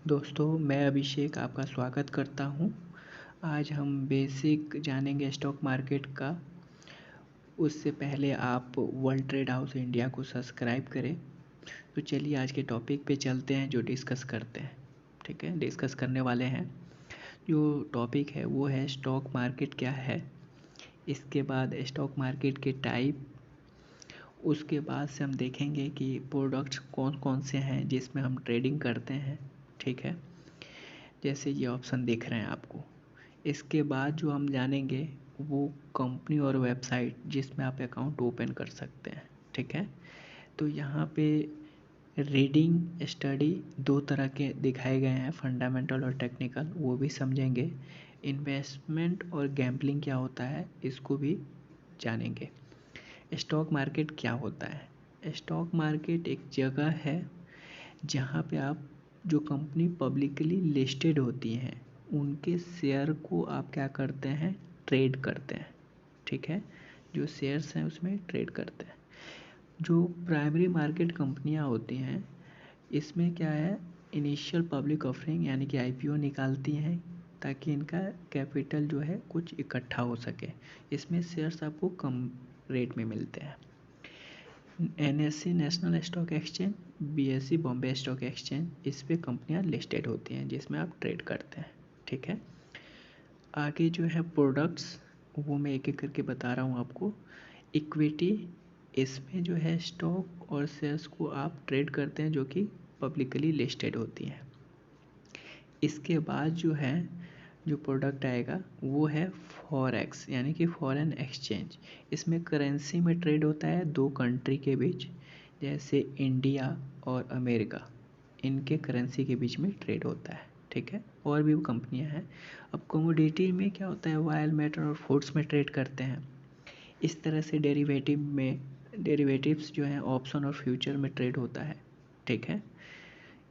दोस्तों, मैं अभिषेक आपका स्वागत करता हूं। आज हम बेसिक जानेंगे स्टॉक मार्केट का। उससे पहले आप वर्ल्ड ट्रेड हाउस इंडिया को सब्सक्राइब करें। तो चलिए आज के टॉपिक पे चलते हैं जो डिस्कस करते हैं। ठीक है, डिस्कस करने वाले हैं। जो टॉपिक है वो है स्टॉक मार्केट क्या है, इसके बाद स्टॉक मार्केट के टाइप, उसके बाद से हम देखेंगे कि प्रोडक्ट्स कौन कौन से हैं जिसमें हम ट्रेडिंग करते हैं। ठीक है, जैसे ये ऑप्शन दिख रहे हैं आपको। इसके बाद जो हम जानेंगे वो कंपनी और वेबसाइट जिसमें आप अकाउंट ओपन कर सकते हैं। ठीक है, तो यहाँ पे रीडिंग स्टडी दो तरह के दिखाए गए हैं, फंडामेंटल और टेक्निकल, वो भी समझेंगे। इन्वेस्टमेंट और गैम्बलिंग क्या होता है इसको भी जानेंगे। स्टॉक मार्केट क्या होता है? स्टॉक मार्केट एक जगह है जहाँ पे आप जो कंपनी पब्लिकली लिस्टेड होती हैं उनके शेयर को आप क्या करते हैं, ट्रेड करते हैं। ठीक है, जो शेयर्स हैं उसमें ट्रेड करते हैं। जो प्राइमरी मार्केट कंपनियां होती हैं इसमें क्या है, इनिशियल पब्लिक ऑफरिंग यानी कि आईपीओ निकालती हैं ताकि इनका कैपिटल जो है कुछ इकट्ठा हो सके। इसमें शेयर्स आपको कम रेट में मिलते हैं। NSC national stock exchange, BSE Bombay stock exchange, इस पे कंपनियां लिस्टेड होती हैं जिसमें आप ट्रेड करते हैं। ठीक है, आगे जो है प्रोडक्ट्स वो मैं एक एक करके बता रहा हूँ आपको। इक्विटी, इसमें जो है स्टॉक और शेयर्स को आप ट्रेड करते हैं जो कि पब्लिकली लिस्टेड होती हैं। इसके बाद जो प्रोडक्ट आएगा वो है फॉरेक्स यानी कि फॉरेन एक्सचेंज। इसमें करेंसी में ट्रेड होता है दो कंट्री के बीच, जैसे इंडिया और अमेरिका, इनके करेंसी के बीच में ट्रेड होता है। ठीक है, और भी कंपनियां हैं। अब कमोडिटी में क्या होता है, ऑयल, मेटल और फूड्स में ट्रेड करते हैं। इस तरह से डेरिवेटिव्स जो हैं ऑप्शन और फ्यूचर में ट्रेड होता है। ठीक है,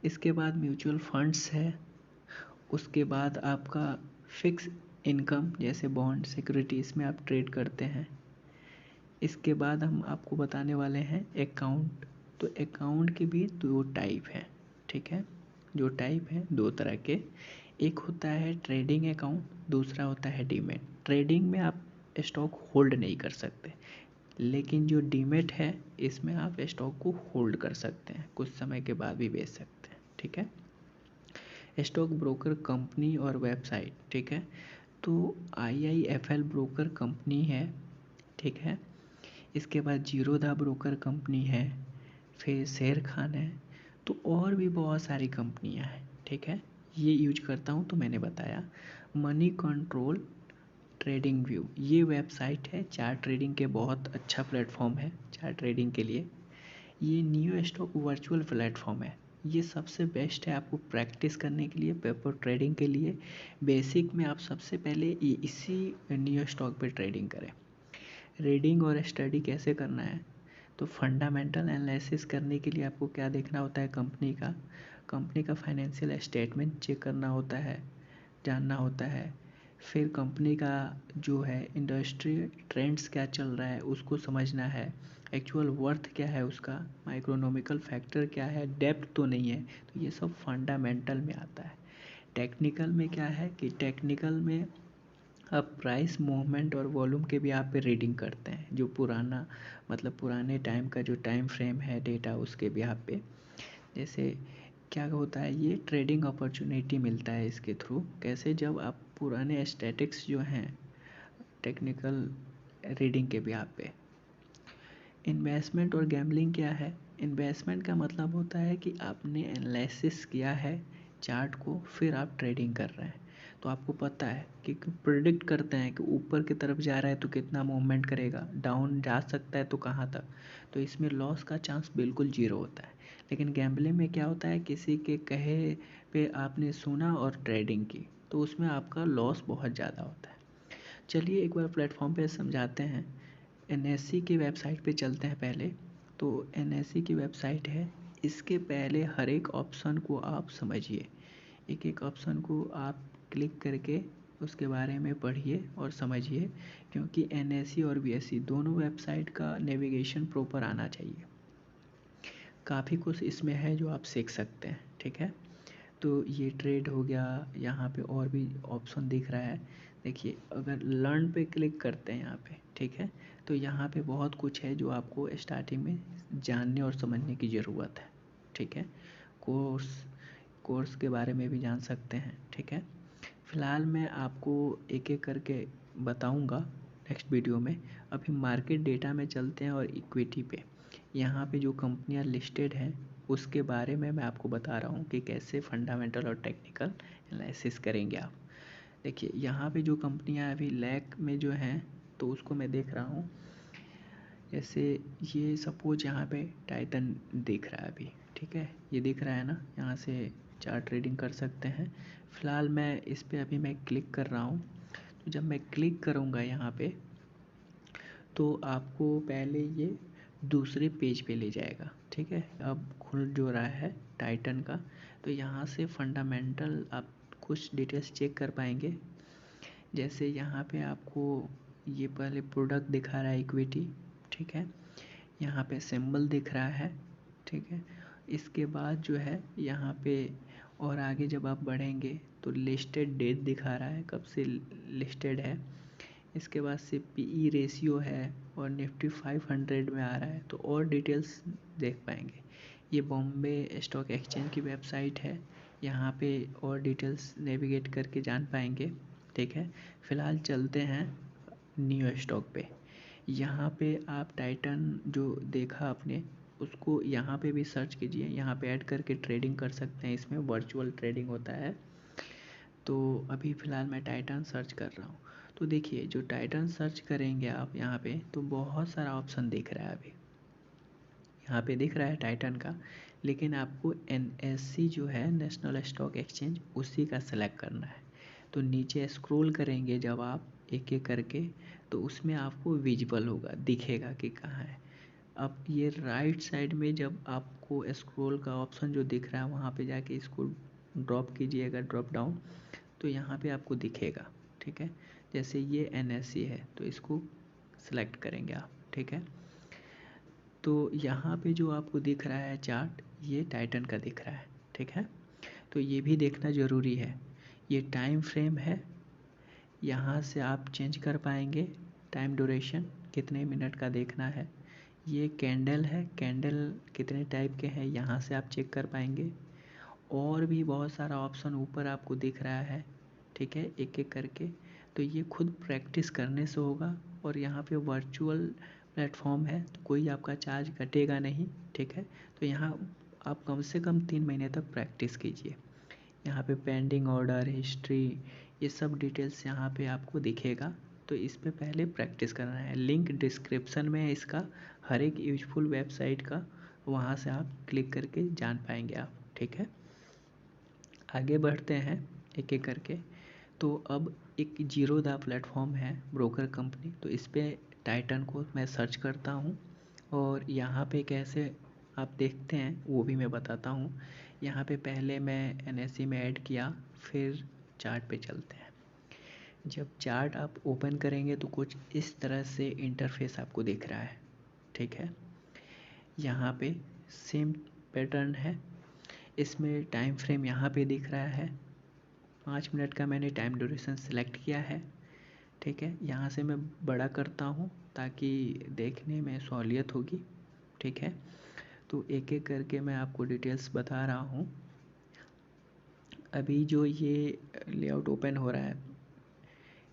इसके बाद म्यूचुअल फंड्स है। उसके बाद आपका फिक्स इनकम जैसे बॉन्ड, सिक्योरिटी, इसमें आप ट्रेड करते हैं। इसके बाद हम आपको बताने वाले हैं अकाउंट। तो अकाउंट के भी दो टाइप हैं। ठीक है, जो टाइप हैं दो तरह के, एक होता है ट्रेडिंग अकाउंट, दूसरा होता है डीमैट। ट्रेडिंग में आप स्टॉक होल्ड नहीं कर सकते, लेकिन जो डीमैट है इसमें आप स्टॉक को होल्ड कर सकते हैं, कुछ समय के बाद भी बेच सकते हैं। ठीक है, स्टॉक ब्रोकर कंपनी और वेबसाइट। ठीक है, तो IIFL ब्रोकर कंपनी है। ठीक है, इसके बाद जीरोधा ब्रोकर कंपनी है, फिर शेर खान है, तो और भी बहुत सारी कंपनियां हैं। ठीक है, ये यूज करता हूँ तो मैंने बताया। मनी कंट्रोल ट्रेडिंग व्यू, ये वेबसाइट है चार्ट ट्रेडिंग के, बहुत अच्छा प्लेटफॉर्म है चार्ट ट्रेडिंग के लिए। ये न्यू स्टॉक वर्चुअल प्लेटफॉर्म है, ये सबसे बेस्ट है आपको प्रैक्टिस करने के लिए, पेपर ट्रेडिंग के लिए। बेसिक में आप सबसे पहले इसी न्यू स्टॉक पे ट्रेडिंग करें। रीडिंग और स्टडी कैसे करना है, तो फंडामेंटल एनालिसिस करने के लिए आपको क्या देखना होता है, कंपनी का फाइनेंशियल स्टेटमेंट चेक करना होता है, जानना होता है। फिर कंपनी का जो है इंडस्ट्री ट्रेंड्स क्या चल रहा है उसको समझना है, एक्चुअल वर्थ क्या है उसका, माइक्रोनॉमिकल फैक्टर क्या है, डेप्थ तो नहीं है, तो ये सब फंडामेंटल में आता है। टेक्निकल में क्या है कि टेक्निकल में अब प्राइस मूवमेंट और वॉल्यूम के भी आप पे रीडिंग करते हैं, जो पुराना मतलब पुराने टाइम का जो टाइम फ्रेम है डेटा, उसके भी आप पे जैसे क्या होता है, ये ट्रेडिंग अपॉर्चुनिटी मिलता है इसके थ्रू। कैसे, जब आप पुराने स्टैटिक्स जो हैं टेक्निकल रीडिंग के भी आप पे। इन्वेस्टमेंट और गैम्बलिंग क्या है, इन्वेस्टमेंट का मतलब होता है कि आपने एनालिसिस किया है चार्ट को, फिर आप ट्रेडिंग कर रहे हैं, तो आपको पता है कि प्रिडिक्ट करते हैं कि ऊपर की तरफ जा रहा है तो कितना मूवमेंट करेगा, डाउन जा सकता है तो कहाँ तक, तो इसमें लॉस का चांस बिल्कुल जीरो होता है। लेकिन गैम्बलिंग में क्या होता है, किसी के कहे पे आपने सुना और ट्रेडिंग की, तो उसमें आपका लॉस बहुत ज़्यादा होता है। चलिए एक बार प्लेटफॉर्म पे समझाते हैं। एनएससी की वेबसाइट पे चलते हैं पहले। तो एनएससी की वेबसाइट है, इसके पहले हर एक ऑप्शन को आप समझिए, एक एक ऑप्शन को आप क्लिक करके उसके बारे में पढ़िए और समझिए, क्योंकि एनएससी और बीएससी दोनों वेबसाइट का नेविगेशन प्रॉपर आना चाहिए। काफ़ी कुछ इसमें है जो आप सीख सकते हैं। ठीक है, तो ये ट्रेड हो गया। यहाँ पे और भी ऑप्शन दिख रहा है, देखिए अगर लर्न पे क्लिक करते हैं यहाँ पे, ठीक है, तो यहाँ पे बहुत कुछ है जो आपको स्टार्टिंग में जानने और समझने की ज़रूरत है, ठीक है। कोर्स के बारे में भी जान सकते हैं, ठीक है। फ़िलहाल मैं आपको एक एक करके बताऊंगा नेक्स्ट वीडियो में। अभी मार्केट डेटा में चलते हैं और इक्विटी पे। यहाँ पे जो कंपनियाँ लिस्टेड हैं उसके बारे में मैं आपको बता रहा हूँ कि कैसे फंडामेंटल और टेक्निकल एनालिसिस करेंगे आप। देखिए यहाँ पे जो कंपनियाँ अभी लैक में जो हैं तो उसको मैं देख रहा हूँ। जैसे ये सपोज यहाँ पे टाइटन दिख रहा है अभी, ठीक है, ये दिख रहा है ना, यहाँ से चार्ट ट्रेडिंग कर सकते हैं। फ़िलहाल मैं इस पे अभी मैं क्लिक कर रहा हूँ। तो जब मैं क्लिक करूँगा यहाँ पे तो आपको पहले ये दूसरे पेज पे ले जाएगा, ठीक है। अब खुल जो रहा है टाइटन का, तो यहाँ से फंडामेंटल आप कुछ डिटेल्स चेक कर पाएंगे। जैसे यहाँ पे आपको ये पहले प्रोडक्ट दिखा रहा है इक्विटी, ठीक है, यहाँ पे सिंबल दिख रहा है, ठीक है। इसके बाद जो है यहाँ पे और आगे जब आप बढ़ेंगे तो लिस्टेड डेट दिखा रहा है, कब से लिस्टेड है। इसके बाद से पीई रेशियो है और निफ्टी 500 में आ रहा है, तो और डिटेल्स देख पाएंगे। ये बॉम्बे स्टॉक एक्सचेंज की वेबसाइट है, यहाँ पे और डिटेल्स नेविगेट करके जान पाएंगे, ठीक है। फ़िलहाल चलते हैं न्यू स्टॉक पे। यहाँ पे आप टाइटन जो देखा आपने उसको यहाँ पे भी सर्च कीजिए, यहाँ पे ऐड करके ट्रेडिंग कर सकते हैं, इसमें वर्चुअल ट्रेडिंग होता है। तो अभी फ़िलहाल मैं टाइटन सर्च कर रहा हूँ। तो देखिए जो टाइटन सर्च करेंगे आप यहाँ पे तो बहुत सारा ऑप्शन दिख रहा है अभी, यहाँ पे दिख रहा है टाइटन का, लेकिन आपको NSE जो है नेशनल स्टॉक एक्सचेंज उसी का सेलेक्ट करना है। तो नीचे स्क्रॉल करेंगे जब आप एक एक करके तो उसमें आपको विजिबल होगा, दिखेगा कि कहाँ है। अब ये राइट साइड में जब आपको स्क्रॉल का ऑप्शन जो दिख रहा है वहाँ पे जाके इसको ड्रॉप कीजिएगा, ड्रॉप डाउन, तो यहाँ पे आपको दिखेगा, ठीक है। जैसे ये NSE है तो इसको सेलेक्ट करेंगे आप, ठीक है। तो यहाँ पे जो आपको दिख रहा है चार्ट ये टाइटन का दिख रहा है, ठीक है। तो ये भी देखना ज़रूरी है। ये टाइम फ्रेम है, यहाँ से आप चेंज कर पाएंगे टाइम ड्यूरेशन कितने मिनट का देखना है। ये कैंडल है, कैंडल कितने टाइप के हैं यहाँ से आप चेक कर पाएंगे। और भी बहुत सारा ऑप्शन ऊपर आपको दिख रहा है, ठीक है, एक एक करके। तो ये खुद प्रैक्टिस करने से होगा और यहाँ पे वर्चुअल प्लेटफॉर्म है तो कोई आपका चार्ज कटेगा नहीं, ठीक है। तो यहाँ आप कम से कम 3 महीने तक प्रैक्टिस कीजिए। यहाँ पे पेंडिंग ऑर्डर हिस्ट्री ये सब डिटेल्स यहाँ पे आपको दिखेगा, तो इस पे पहले प्रैक्टिस करना है। लिंक डिस्क्रिप्शन में है इसका, हर एक यूजफुल वेबसाइट का, वहाँ से आप क्लिक करके जान पाएंगे आप, ठीक है। आगे बढ़ते हैं एक एक करके। तो अब एक जीरोधा प्लेटफॉर्म है ब्रोकर कंपनी, तो इस पे टाइटन को मैं सर्च करता हूँ और यहाँ पे कैसे आप देखते हैं वो भी मैं बताता हूँ। यहाँ पे पहले मैं NSE में ऐड किया, फिर चार्ट पे चलते हैं। जब चार्ट आप ओपन करेंगे तो कुछ इस तरह से इंटरफेस आपको दिख रहा है, ठीक है। यहाँ पे सेम पैटर्न है, इसमें टाइम फ्रेम यहाँ पे दिख रहा है, 5 मिनट का मैंने टाइम ड्यूरेशन सेलेक्ट किया है, ठीक है। यहाँ से मैं बड़ा करता हूँ ताकि देखने में सहूलियत होगी, ठीक है। तो एक एक करके मैं आपको डिटेल्स बता रहा हूँ। अभी जो ये लेआउट ओपन हो रहा है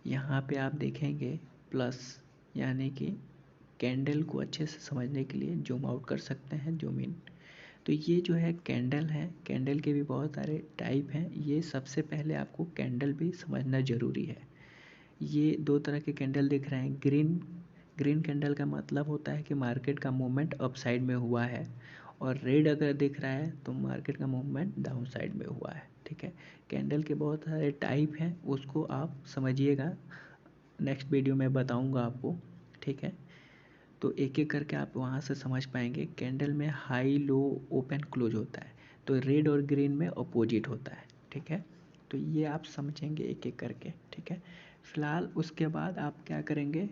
यहाँ पे आप देखेंगे प्लस, यानी कि कैंडल को अच्छे से समझने के लिए जूम आउट कर सकते हैं, जूम इन। तो ये जो है कैंडल है, कैंडल के भी बहुत सारे टाइप हैं। ये सबसे पहले आपको कैंडल भी समझना ज़रूरी है। ये 2 तरह के कैंडल दिख रहे हैं। ग्रीन कैंडल का मतलब होता है कि मार्केट का मूवमेंट अप साइड में हुआ है, और रेड अगर दिख रहा है तो मार्केट का मूवमेंट डाउन साइड में हुआ है, ठीक है। कैंडल के बहुत सारे टाइप हैं, उसको आप समझिएगा, नेक्स्ट वीडियो में बताऊंगा आपको, ठीक है। तो एक एक करके आप वहाँ से समझ पाएंगे। कैंडल में हाई लो ओपन क्लोज होता है, तो रेड और ग्रीन में अपोजिट होता है, ठीक है। तो ये आप समझेंगे एक एक करके, ठीक है। फिलहाल उसके बाद आप क्या करेंगे,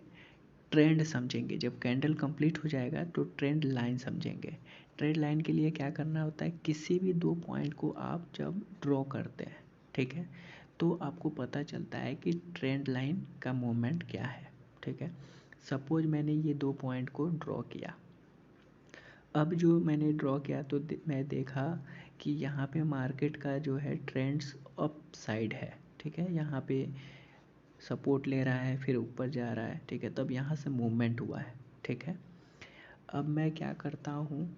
ट्रेंड समझेंगे। जब कैंडल कंप्लीट हो जाएगा तो ट्रेंड लाइन समझेंगे। ट्रेड लाइन के लिए क्या करना होता है, किसी भी दो पॉइंट को आप जब ड्रॉ करते हैं, ठीक है, तो आपको पता चलता है कि ट्रेंड लाइन का मूवमेंट क्या है, ठीक है। सपोज मैंने ये दो पॉइंट को ड्रॉ किया, अब जो मैंने ड्रॉ किया तो मैं देखा कि यहाँ पे मार्केट का जो है ट्रेंड्स अप साइड है, ठीक है, यहाँ पे सपोर्ट ले रहा है फिर ऊपर जा रहा है, ठीक है, तब यहाँ से मूवमेंट हुआ है, ठीक है। अब मैं क्या करता हूँ,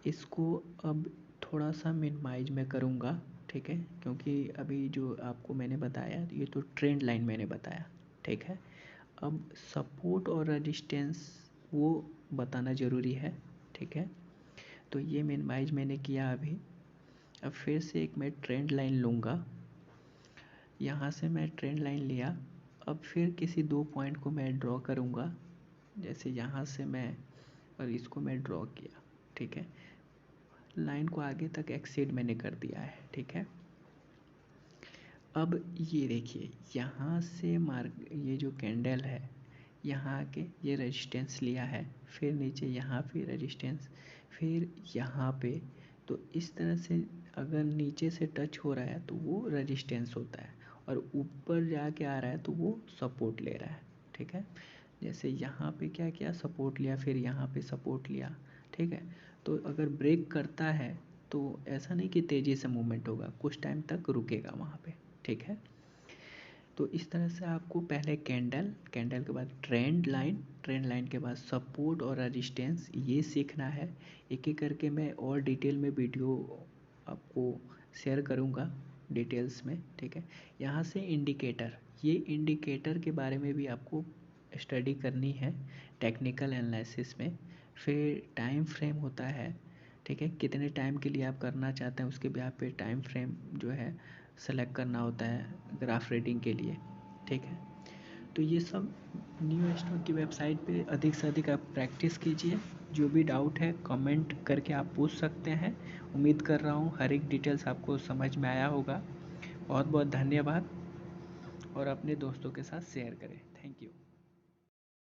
इसको अब थोड़ा सा मिनिमाइज में करूँगा, ठीक है, क्योंकि अभी जो आपको मैंने बताया ये तो ट्रेंड लाइन मैंने बताया, ठीक है। अब सपोर्ट और रेजिस्टेंस वो बताना ज़रूरी है, ठीक है। तो ये मिनिमाइज मैंने किया अभी। अब फिर से एक मैं ट्रेंड लाइन लूँगा, यहाँ से मैं ट्रेंड लाइन लिया। अब फिर किसी दो पॉइंट को मैं ड्रॉ करूँगा, जैसे यहाँ से मैं और इसको मैं ड्रॉ किया, ठीक है, लाइन को आगे तक एक्सीड मैंने कर दिया है, ठीक है। अब ये देखिए यहाँ से मार्क ये जो कैंडल है यहाँ आके ये रेजिस्टेंस लिया है, फिर नीचे यहाँ पे रेजिस्टेंस, फिर यहाँ पे, तो इस तरह से अगर नीचे से टच हो रहा है तो वो रेजिस्टेंस होता है और ऊपर जाके आ रहा है तो वो सपोर्ट ले रहा है, ठीक है। जैसे यहाँ पे क्या किया, सपोर्ट लिया, फिर यहाँ पे सपोर्ट लिया, ठीक है। तो अगर ब्रेक करता है तो ऐसा नहीं कि तेज़ी से मूवमेंट होगा, कुछ टाइम तक रुकेगा वहाँ पे, ठीक है। तो इस तरह से आपको पहले कैंडल, कैंडल के बाद ट्रेंड लाइन, ट्रेंड लाइन के बाद सपोर्ट और रेजिस्टेंस, ये सीखना है। एक एक करके मैं और डिटेल में वीडियो आपको शेयर करूँगा डिटेल्स में, ठीक है। यहाँ से इंडिकेटर, ये इंडिकेटर के बारे में भी आपको स्टडी करनी है टेक्निकल एनालिसिस में। फिर टाइम फ्रेम होता है, ठीक है, कितने टाइम के लिए आप करना चाहते हैं उसके भी आप पे टाइम फ्रेम जो है सेलेक्ट करना होता है ग्राफ रीडिंग के लिए, ठीक है। तो ये सब न्यू स्टॉक की वेबसाइट पे अधिक से अधिक आप प्रैक्टिस कीजिए। जो भी डाउट है कमेंट करके आप पूछ सकते हैं। उम्मीद कर रहा हूँ हर एक डिटेल्स आपको समझ में आया होगा। बहुत बहुत धन्यवाद और अपने दोस्तों के साथ शेयर करें। Thank you.